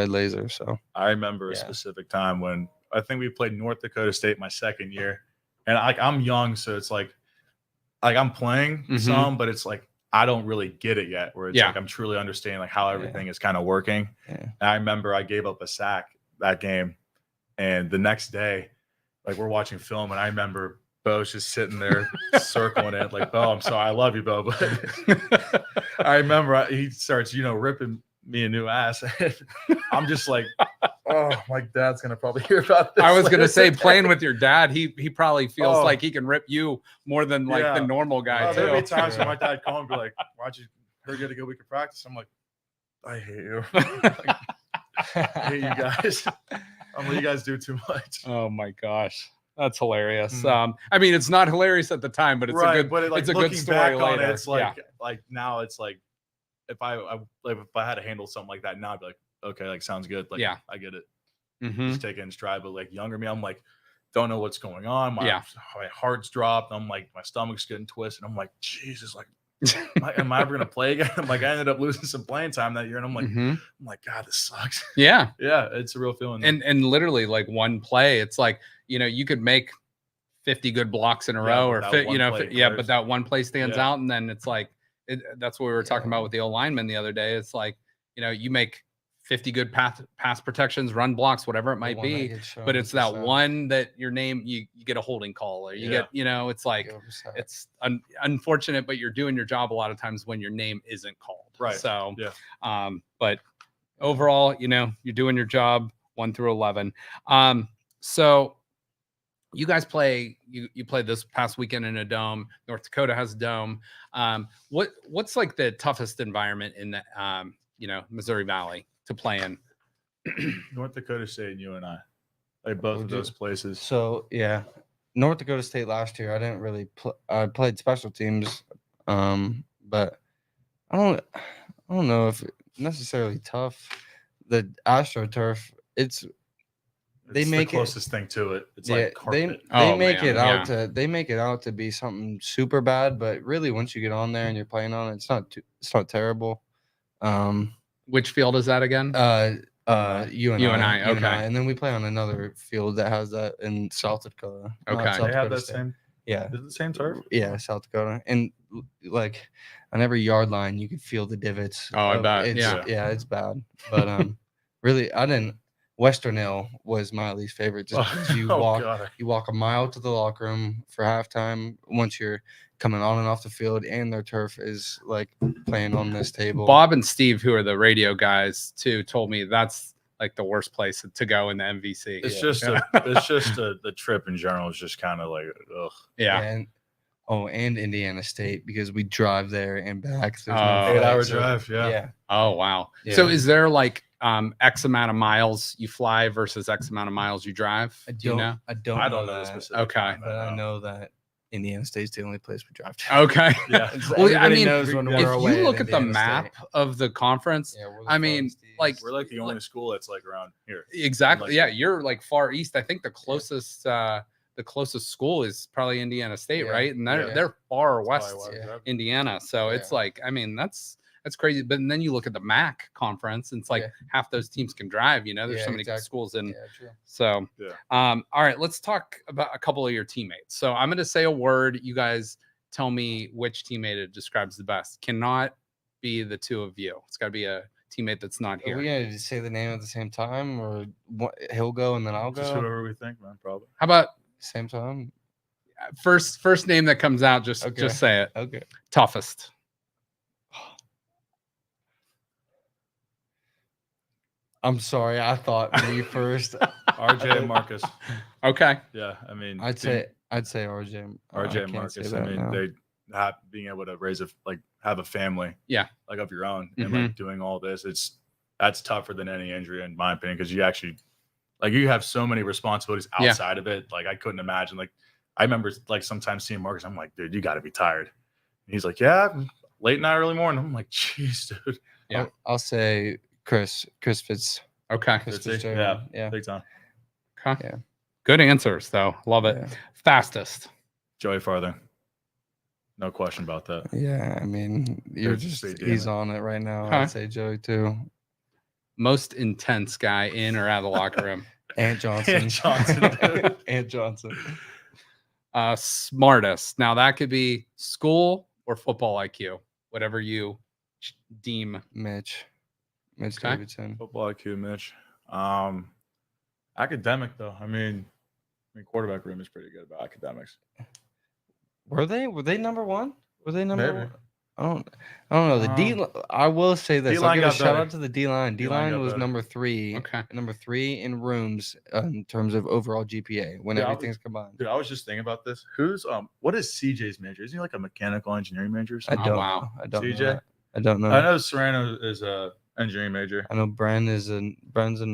laser. So I remember a specific time when I think we played North Dakota State my second year. And like I'm young, so it's like I'm playing some, but it's like I don't really get it yet, where it's like I'm truly understanding like how everything is kind of working. Yeah. And I remember I gave up a sack that game, and the next day, like we're watching film, and I remember Bo's just sitting there circling it, like, Bo, I'm sorry, I love you, Bo, but I remember he starts, ripping me a new ass. I'm just like, oh, my dad's gonna probably hear about this. I was gonna say, playing with your dad, he probably feels like he can rip you more than like the normal guy. There'll be times when my dad called and be like, "Why'd you heard you had a good week of practice?" I'm like, I hate you. I hate you guys. You guys do too much. Oh my gosh. That's hilarious. I mean, it's not hilarious at the time, but it's a good story later. It's like now it's like if I had to handle something like that now, I'd be like, okay, like sounds good. Like I get it. Just take it in stride. But like younger me, I'm like, don't know what's going on. My heart's dropped. I'm like, my stomach's getting twisted. I'm like, Jesus, like am I ever gonna play again? I'm like, I ended up losing some playing time that year, and I'm like, God, this sucks. Yeah, it's a real feeling. And literally, like one play, it's like you could make 50 good blocks in a row, or but that one play stands out, and then it's like that's what we were talking about with the O-lineman the other day. It's like you make 50 good pass protections, run blocks, whatever it might be, but it's that one that your name you get a holding call, or you get it's like it's unfortunate, but you're doing your job a lot of times when your name isn't called, right? So but overall, you're doing your job 1 through 11. So you guys play this past weekend in a dome. North Dakota has a dome. What's like the toughest environment in the Missouri Valley to play in? North Dakota State and UNI, like both of those places. So North Dakota State last year, I didn't really I played special teams, but I don't know if it's necessarily tough. The AstroTurf, they It's make the closest thing to it. It's yeah, like carpet. they Oh, make man, it out yeah. they make it out to be something super bad, but really once you get on there and you're playing on it, it's not terrible. Which field is that again? UNI, okay. and then we play on another field that has that in South Dakota. not Okay. South They have Dakota that State. same. Yeah, Is it the same turf? yeah, South Dakota, and like on every yard line, you could feel the divots. Oh, I bet. Yeah, it's bad. But really, I didn't. Western Hill was my least favorite, just because you walk a mile to the locker room for halftime. Once you're coming on and off the field, and their turf is like playing on this table. Bob and Steve, who are the radio guys too, told me that's like the worst place to go in the MVC. It's Yeah. just the trip in general is just kind of like, ugh. Yeah. And Indiana State, because we drive there and back. There's Oh. no flight, 8-hour so- drive. Yeah. Oh, wow. Yeah. So is there like X amount of miles you fly versus X amount of miles you drive? Do you know? I don't I don't know that, the specific. Okay. time, but I know that Indiana State's the only place we drive to. Okay. Yeah. Well, I Everybody mean, knows when if we're away you look at the Indiana map State. of the conference, Yeah, we're the I mean, farthest east. like We're like the only school that's like around here. exactly. Like- Yeah, you're like far east. I think the closest school is probably Indiana State, Yeah. right? And Yeah. they're far That's west probably why we yeah. drive. Indiana. So it's Yeah. like, I mean, that's crazy. But then you look at the MAC conference, and it's like Yeah. half those teams can drive. You know, there's Yeah, so many exactly. schools in. Yeah, true. So, Yeah. all right, let's talk about a couple of your teammates. So I'm going to say a word. You guys tell me which teammate it describes the best. Cannot be the two of you. It's got to be a teammate that's not Are here. we gonna just say the name at the same time, or he'll go and then I'll Just go? whoever we think, man. Probably. How about Same time. first name that comes out? Just Okay. say it. Okay. Toughest. I'm sorry. I thought me first. RJ and Marcus. Okay. Yeah. I mean, I'd say RJ. I RJ and can't say Marcus. I that mean, now. they have being able to raise have a family. Yeah. Like of your own, and Mhm. like doing all this, that's tougher than any injury in my opinion, because you actually like you have so many responsibilities Yeah. outside of it. Like I couldn't imagine. Like I remember like sometimes seeing Marcus, I'm like, dude, you got to be tired. And he's like, yeah, late night, early morning. I'm like, jeez, dude. Yeah. I'll say Chris Fitz. Okay. Chris Fitzy? Fitzgerald. Yeah. Big time. Okay. Yeah. Good answers, though. Love it. Yeah. Fastest. Joey Farthing. No question about that. Yeah, I mean, you're There's just State he's Damon. on it right now. Okay. I'd say Joey too. Most intense guy in or out of the locker room. Ant Johnson. Ant Johnson, dude. Ant Johnson. Smartest. Now that could be school or football IQ, whatever you deem. Mitch Okay. Davidson. Football IQ, Mitch. Academic though. I mean, quarterback room is pretty good about academics. Were they number one? Were they number Maybe. one? I don't know. The D. I will say this. I'll D-line give a got shout better. out to the D line. D D-line line got was better. number three. Okay. Number three in rooms in terms of overall GPA when Yeah, I was- everything's combined. Dude, I was just thinking about this. What is CJ's major? Is he like a mechanical engineering major or I something? don't wow. know. I don't CJ? know. That. I don't know. I know Serrano is a engineering major. I know Bren's a nurse. Brent's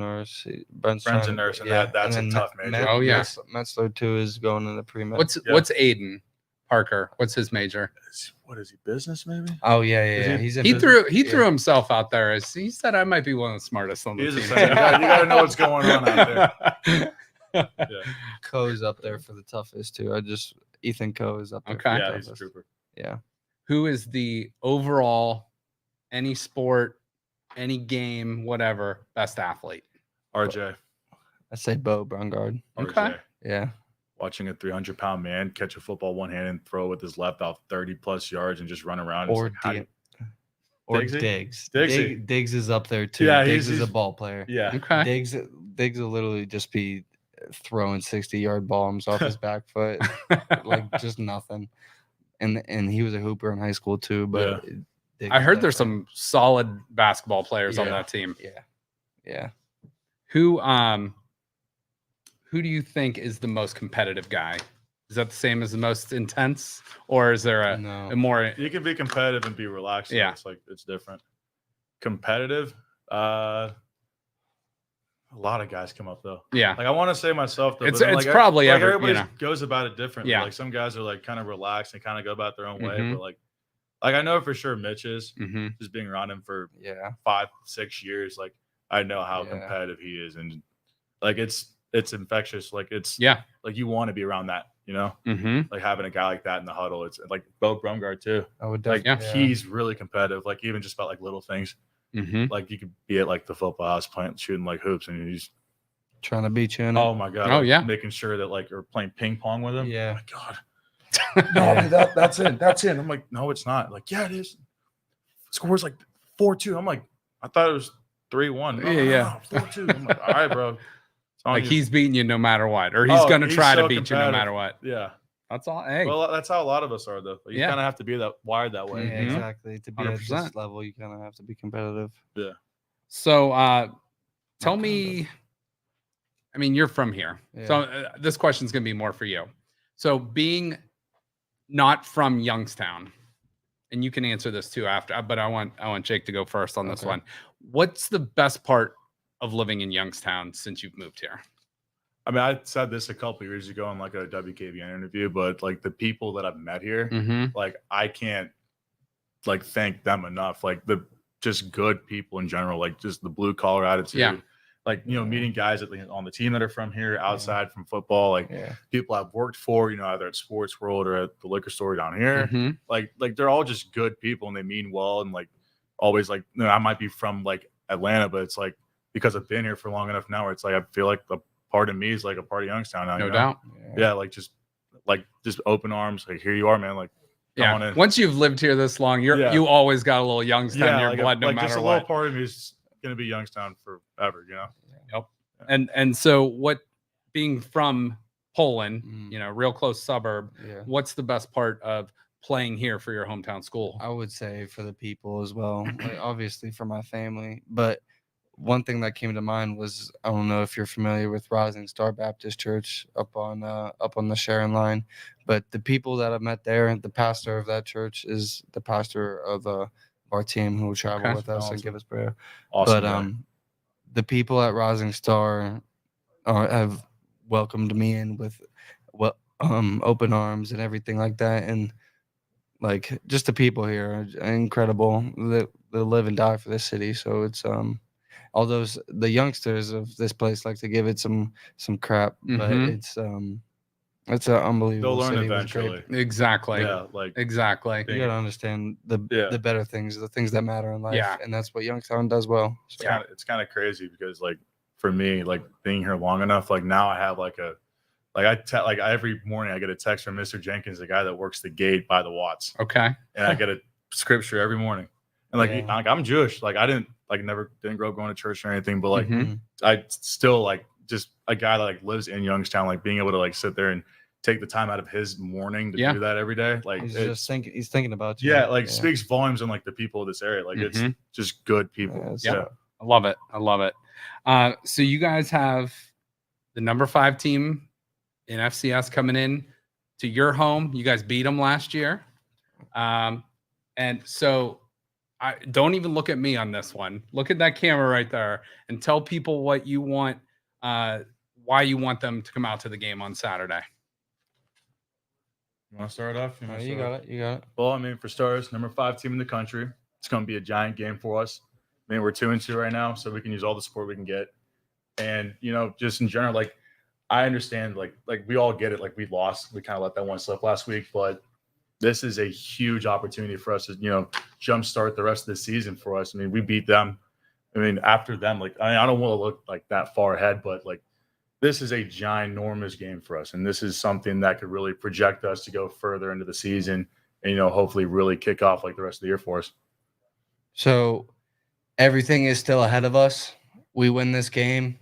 Brent's a trying- nurse, and that's and a then tough major. Oh, yeah. Metzler too is going into pre-med. What's Aiden Parker? What's his major? What is he? Business maybe? Oh yeah, Is yeah. he- He's in He business. threw himself out there as he said I might be one of the smartest on the He is a team. center. You gotta know what's going on out there. Yeah, Coe's up there for the toughest too. Ethan Coe is up there. Okay. For the yeah, he's a toughest. trooper. Yeah. Who is the overall any sport, any game, whatever, best athlete? RJ. I say Bo Brungard. Okay. RJ. Yeah. Watching a 300-pound man catch a football one hand and throw it with his left out 30+ yards and just run around. It's Or like, how do you- Diggsy? Diggs. Diggsy. Diggs is up there too. Yeah, Diggs he's- is a ball player. yeah. Okay. Diggs will literally just be throwing 60-yard bombs off his back foot, like just nothing. And he was a hooper in high school too. But Diggs I is heard there's definitely- some solid basketball players on Yeah. that team. Yeah. Who do you think is the most competitive guy? Is that the same as the most intense, or is there a No. more? You can be competitive and be relaxed. So Yeah. It's like it's different. Competitive. I A lot of guys come up though. Yeah. Like I want to say myself though, It's but then, it's probably like ever, you everybody know. goes about it differently. Yeah. Like some guys are like kind of relaxed and kind of go about their own way, Mhm. but like I know for sure Mitch is Mm-hmm. just being around him for Yeah. 5-6 years. Like I know how Yeah. competitive he is, and like it's infectious. Like it's like you want to be around that, you know. Mm-hmm. Like having a guy like that in the huddle. It's like Bo Brumgard too. I would Like definitely. he's really competitive. Like even just about like little things. Mm-hmm. Like you could be at like the football house playing shooting like hoops, and he's trying to beat you in it. oh my god. Oh, like, yeah. making sure that like you're playing ping pong with him. Yeah. Oh my god. No, that's in. That's in. I'm like, no, it's not. Like, yeah, it is. Score's like 4-2. I'm like, I thought it was 3-1. No, Yeah. 4-2. I'm like, all right, bro. Like he's beating you no matter what, or he's going to try to beat you no matter what. Yeah. That's all. Hey. Well, that's how a lot of us are, though. You kind of have to be that wired that way. Yeah, Mhm. exactly. To be 100%. at this level, you kind of have to be competitive. Yeah. So, tell Not me. I mean, you're from here, so this question's going to be more for you. So, being not from Youngstown, and you can answer this too after, but I want Jake to go first on this one. What's the best part of living in Youngstown since you've moved here? I mean, I said this a couple years ago in like a WKBN interview, but like the people that I've met here, Mm-hmm. like I can't like thank them enough. Like the just good people in general, like just the blue collar attitude. Yeah. Like, you know, meeting guys on the team that are from here, outside from football, like people I've worked for, you know, either at Sports World or at the liquor store down here. Mm-hmm. Like they're all just good people and they mean well. And like always like, you know, I might be from like Atlanta, but it's like because I've been here for long enough now where it's like I feel like the part of me is like a part of Youngstown now. No you know? doubt. Yeah, like just open arms. Like here you are, man. Like come on in. Once you've lived here this long, you always got a little Youngstown in your blood, no matter just a what. little part of me is gonna be Youngstown forever, you know. Yep. And so what, being from Poland, you know, real close suburb, what's the best part of playing here for your hometown school? I would say for the people as well, like obviously for my family, but one thing that came to mind was, I don't know if you're familiar with Rising Star Baptist Church up on the Sharon line, but the people that I've met there, and the pastor of that church is the pastor of our team who will travel with us and give us prayer. Awesome. But the people at Rising Star have welcomed me in with open arms and everything like that, and like just the people here are incredible. They live and die for this city, so it's all the youngsters of this place like to give it some crap, but it's an unbelievable They'll learn city. eventually. Exactly. Yeah, like exactly. You gotta understand the better things, the things that matter in life, and that's what Youngstown does well. So. It's kind of crazy because like for me, like being here long enough, like now I have like every morning I get a text from Mr. Jenkins, the guy that works the gate by the Watts. Okay. And I get a scripture every morning. And like I'm Jewish, like I didn't grow up going to church or anything, but like I still like just a guy that like lives in Youngstown, like being able to like sit there and take the time out of his morning to do that every day. Like he's thinking about you. Yeah, like speaks volumes on like the people of this area. Like it's just good people. Yeah. I love it. I love it. So you guys have the number 5 team in FCS coming in to your home. You guys beat them last year. And so I don't even look at me on this one. Look at that camera right there and tell people what you want, why you want them to come out to the game on Saturday. You want to start off? You got it. Well, I mean, for starters, number 5 team in the country. It's going to be a giant game for us. I mean, we're 2-2 right now, so we can use all the support we can get. And, you know, just in general, like, I understand, like we all get it. Like, we lost. We kind of let that one slip last week, but this is a huge opportunity for us to, you know, jumpstart the rest of the season for us. I mean, we beat them. I mean, after them, like, I don't want to look like that far ahead, but like, this is a ginormous game for us. And this is something that could really project us to go further into the season and, you know, hopefully really kick off like the rest of the year for us. So everything is still ahead of us. We win this game.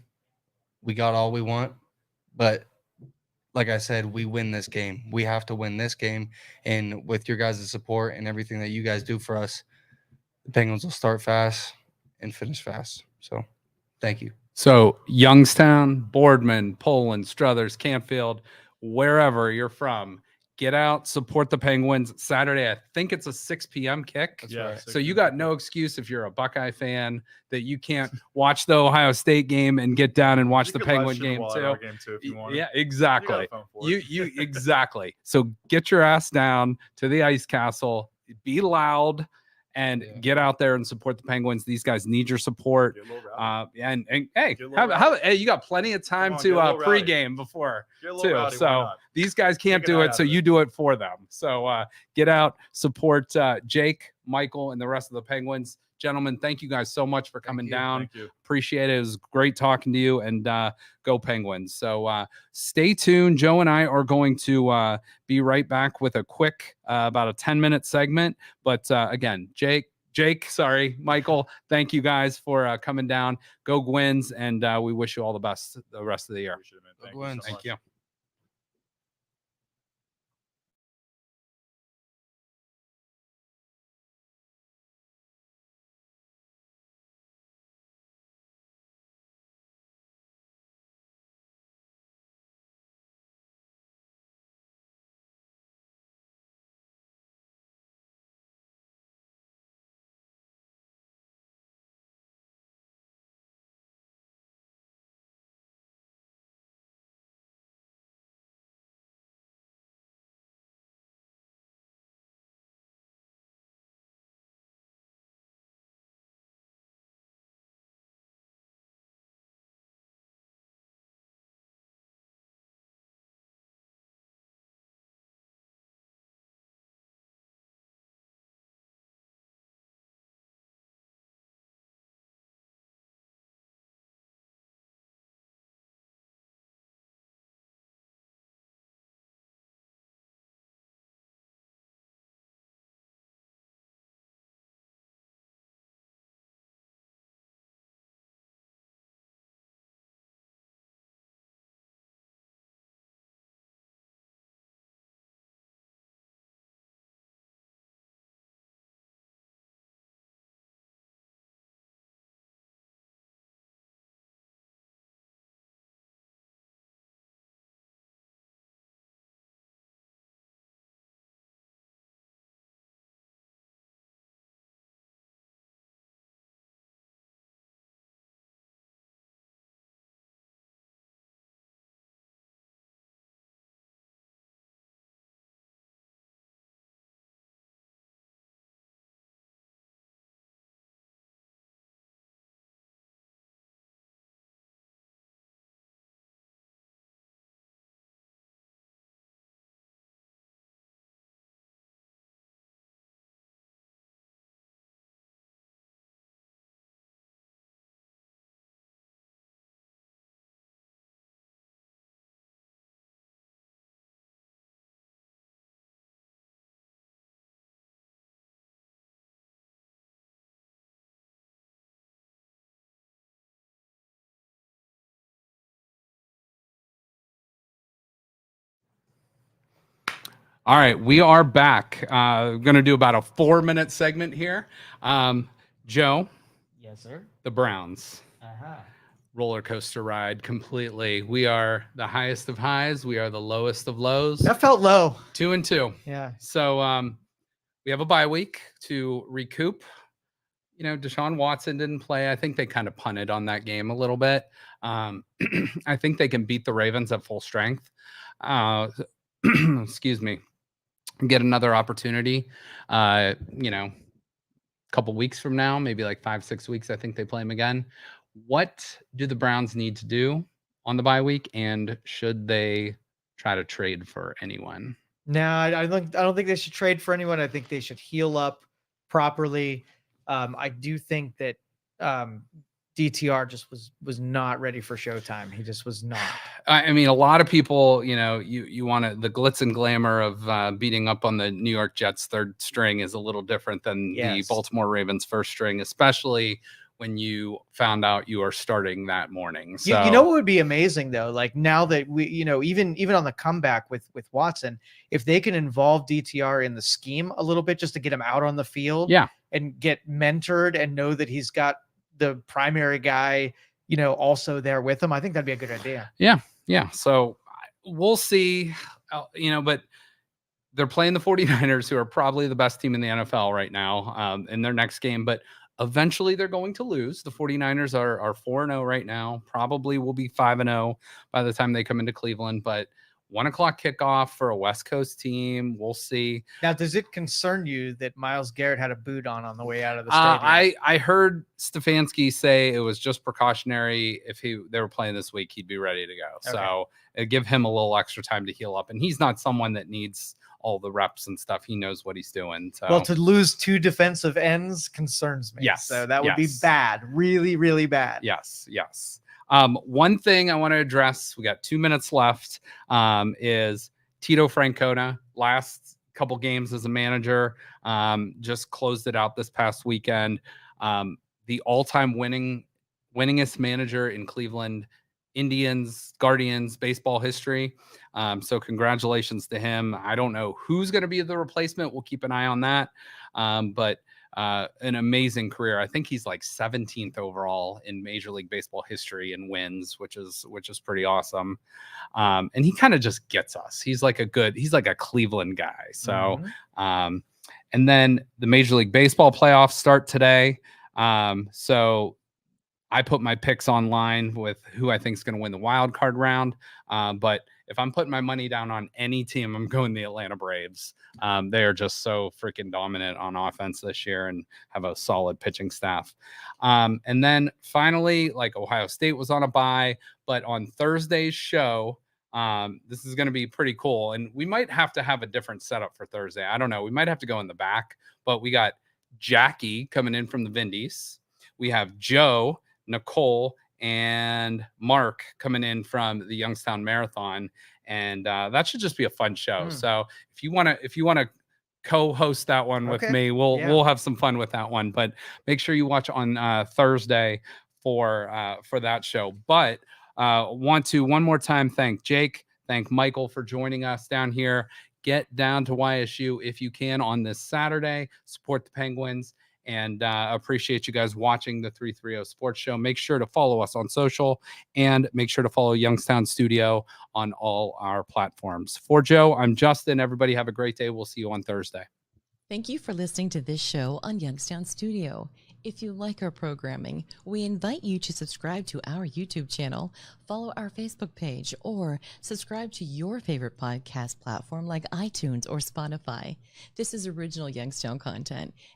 We got all we want. But like I said, we win this game. We have to win this game. And with your guys' support and everything that you guys do for us, the Penguins will start fast and finish fast. So thank you. So Youngstown, Boardman, Poland, Struthers, Campfield, wherever you're from, get out, support the Penguins. Saturday, I think it's a 6 p.m. kick. That's Yeah, right. So you got no excuse if you're a Buckeye fan that you can't watch the Ohio State game and get down and watch You the could live Penguin stream game a too. Wild game too if you wanted. Yeah, You exactly. got a phone for it. You exactly. So get your ass down to the Ice Castle, be loud, and get out there and support the Penguins. These guys need your support. Get a little rowdy. And hey, Get a little hey, you got plenty of time Come on, to get a little rowdy. pregame before Get a little too. rowdy, why So not? these guys can't Take a do night it, out so of you it. do it for them. So get out, support Jake, Michael, and the rest of the Penguins. Gentlemen, thank you guys so much for coming down. Thank you. Appreciate it. It was great talking to you, and go Penguins. So stay tuned. Joe and I are going to be right back with a quick about a 10-minute segment. But again, Jake, sorry, Michael, thank you guys for coming down. Go Gwins, and we wish you all the best the rest of the year. Appreciate it, man. Go Thank you Gwins. so Thank much. you. All right, we are back. Going to do about a 4-minute segment here. Joe, Yes, sir. the Browns Uh-huh. roller coaster ride completely. We are the highest of highs. We are the lowest of lows. That felt low. 2-2. Yeah. So we have a bye week to recoup. You know, Deshaun Watson didn't play. I think they kind of punted on that game a little bit. I think they can beat the Ravens at full strength. Excuse me. Get another opportunity. You know, a couple weeks from now, maybe like 5-6 weeks. I think they play them again. What do the Browns need to do on the bye week, and should they try to trade for anyone? No, I don't think they should trade for anyone. I think they should heal up properly. I do think that DTR just was not ready for showtime. He just was not. I mean, a lot of people, you know, you want the glitz and glamour of beating up on the New York Jets third string is a little different than the Yes. Baltimore Ravens first string, especially when you found out you are starting that morning. So You know what would be amazing though? Like now that we, you know, even on the comeback with Watson, if they can involve DTR in the scheme a little bit just to get him out on the field, Yeah. and get mentored and know that he's got the primary guy, you know, also there with him, I think that'd be a good idea. Yeah. So we'll see, you know, but they're playing the 49ers, who are probably the best team in the NFL right now, in their next game, but eventually they're going to lose. The 49ers are 4-0 right now, probably will be 5-0 by the time they come into Cleveland, but 1:00 kickoff for a West Coast team. We'll see. Now, does it concern you that Myles Garrett had a boot on the way out of the stadium? I heard Stefanski say it was just precautionary. If they were playing this week, he'd be ready to go. Okay. So it'd give him a little extra time to heal up. And he's not someone that needs all the reps and stuff. He knows what he's doing. So. Well, to lose 2 defensive ends concerns me. Yes. So that would be bad. Really, really bad. Yes. One thing I want to address, we got 2 minutes left, is Tito Francona. Last couple games as a manager, just closed it out this past weekend. The all-time winningest manager in Cleveland Indians, Guardians baseball history. So congratulations to him. I don't know who's going to be the replacement. We'll keep an eye on that. But an amazing career. I think he's like 17th overall in Major League Baseball history in wins, which is pretty awesome. And he kind of just gets us. He's like a Cleveland guy. So, and then the Major League Baseball playoffs start today. So I put my picks online with who I think is going to win the wild card round. But if I'm putting my money down on any team, I'm going the Atlanta Braves. They are just so freaking dominant on offense this year and have a solid pitching staff. And then finally, like Ohio State was on a bye, but on Thursday's show, this is going to be pretty cool. And we might have to have a different setup for Thursday. I don't know. We might have to go in the back, but we got Jackie coming in from the Vindies. We have Joe, Nicole, and Mark coming in from the Youngstown Marathon, and that should just be a fun show. So if you want to co-host that one with me, we'll have some fun with that one. But make sure you watch on Thursday for that show. But want to one more time thank Jake, thank Michael for joining us down here. Get down to YSU if you can on this Saturday. Support the Penguins. And appreciate you guys watching the 330 Sports Show. Make sure to follow us on social and make sure to follow Youngstown Studio on all our platforms. For Joe, I'm Justin. Everybody have a great day. We'll see you on Thursday. Thank you for listening to this show on Youngstown Studio. If you like our programming, we invite you to subscribe to our YouTube channel, follow our Facebook page, or subscribe to your favorite podcast platform like iTunes or Spotify. This is original Youngstown content,